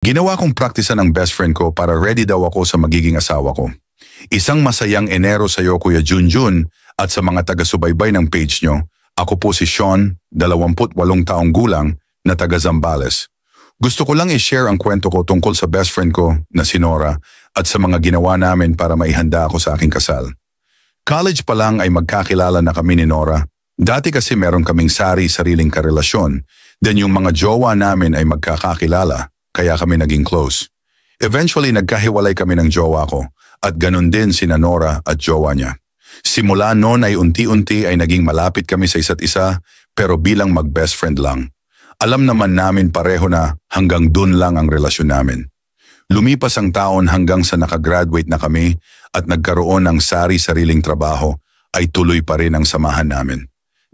Ginawa kong praktisa ng best friend ko para ready daw ako sa magiging asawa ko. Isang masayang Enero sa iyo, Kuya Junjun, at sa mga taga-subaybay ng page nyo. Ako po si Sean, 28 taong gulang, na taga Zambales. Gusto ko lang i-share ang kwento ko tungkol sa best friend ko na si Nora at sa mga ginawa namin para maihanda ako sa aking kasal. College pa lang ay magkakilala na kami ni Nora. Dati kasi meron kaming sariling karelasyon, then yung mga jowa namin ay magkakakilala, kaya kami naging close. Eventually nagkahiwalay kami ng jowa ko at ganun din sina Nora at jowa niya. Simula noon ay unti-unti ay naging malapit kami sa isa't isa pero bilang mag-best friend lang. Alam naman namin pareho na hanggang dun lang ang relasyon namin. Lumipas ang taon hanggang sa nakagraduate na kami at nagkaroon ng sariling trabaho ay tuloy pa rin ang samahan namin.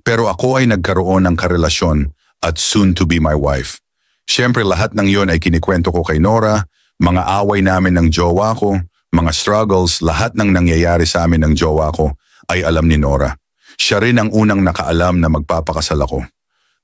Pero ako ay nagkaroon ng karelasyon at soon to be my wife. Siyempre lahat ng yon ay kinikwento ko kay Nora, mga away namin ng jowa ko, mga struggles, lahat ng nangyayari sa amin ng jowa ko ay alam ni Nora. Siya rin ang unang nakaalam na magpapakasal ako.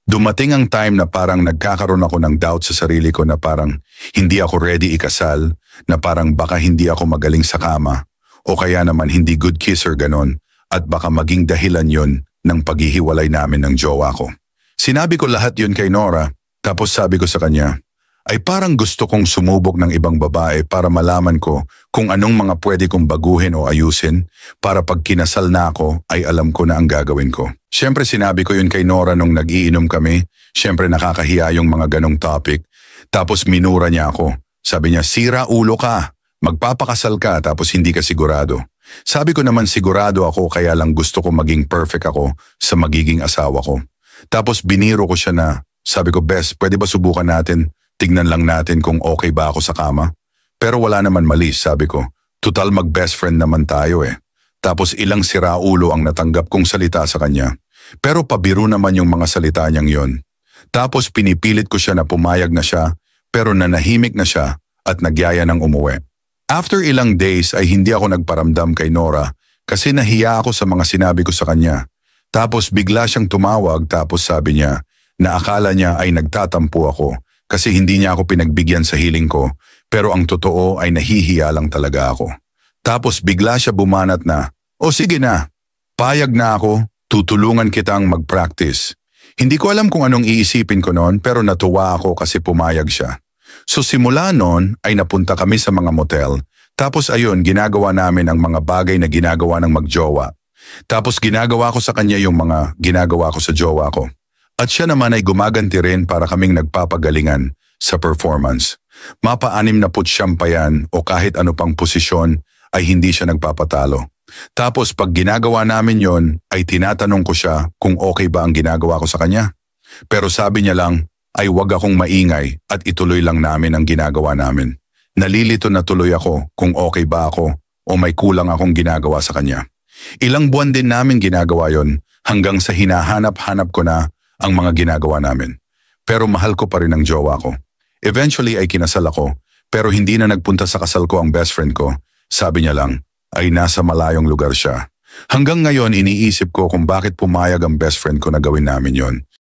Dumating ang time na parang nagkakaroon ako ng doubt sa sarili ko na parang hindi ako ready ikasal, na parang baka hindi ako magaling sa kama, o kaya naman hindi good kisser ganon, at baka maging dahilan yon ng paghihiwalay namin ng jowa ko. Sinabi ko lahat yun kay Nora, tapos sabi ko sa kanya, ay parang gusto kong sumubok ng ibang babae para malaman ko kung anong mga pwede kong baguhin o ayusin para pag kinasal na ako ay alam ko na ang gagawin ko. Siyempre sinabi ko yun kay Nora nung nag-iinom kami, siyempre nakakahiya yung mga ganong topic. Tapos minura niya ako. Sabi niya, sira ulo ka, magpapakasal ka tapos hindi ka sigurado. Sabi ko naman sigurado ako kaya lang gusto ko maging perfect ako sa magiging asawa ko. Tapos biniro ko siya na, sabi ko, Bes, pwede ba subukan natin? Tignan lang natin kung okay ba ako sa kama. Pero wala naman mali, sabi ko. Total mag-best friend naman tayo eh. Tapos ilang siraulo ang natanggap kong salita sa kanya. Pero pabiro naman yung mga salita niyang yon. Tapos pinipilit ko siya na pumayag na siya, pero nanahimik na siya at nagyaya ng umuwi. After ilang days ay hindi ako nagparamdam kay Nora kasi nahiya ako sa mga sinabi ko sa kanya. Tapos bigla siyang tumawag tapos sabi niya na akala niya ay nagtatampo ako. Kasi hindi niya ako pinagbigyan sa hiling ko, pero ang totoo ay nahihiya lang talaga ako. Tapos bigla siya bumanat na, o sige na, payag na ako, tutulungan kitang mag-practice. Hindi ko alam kung anong iisipin ko noon pero natuwa ako kasi pumayag siya. So simula noon ay napunta kami sa mga motel, tapos ayun ginagawa namin ang mga bagay na ginagawa ng magjowa. Tapos ginagawa ko sa kanya yung mga ginagawa ko sa jowa ko. At siya naman ay gumaganti rin para kaming nagpapagalingan sa performance. Mapa-69 pa yan o kahit ano pang posisyon ay hindi siya nagpapatalo. Tapos pag ginagawa namin yon ay tinatanong ko siya kung okay ba ang ginagawa ko sa kanya. Pero sabi niya lang ay wag akong maingay at ituloy lang namin ang ginagawa namin. Nalilito na tuloy ako kung okay ba ako o may kulang akong ginagawa sa kanya. Ilang buwan din namin ginagawa yon hanggang sa hinahanap-hanap ko na ang mga ginagawa namin. Pero mahal ko pa rin ang jowa ko. Eventually ay kinasal ako, pero hindi na nagpunta sa kasal ko ang best friend ko. Sabi niya lang, ay nasa malayong lugar siya. Hanggang ngayon iniisip ko kung bakit pumayag ang best friend ko na gawin namin yon.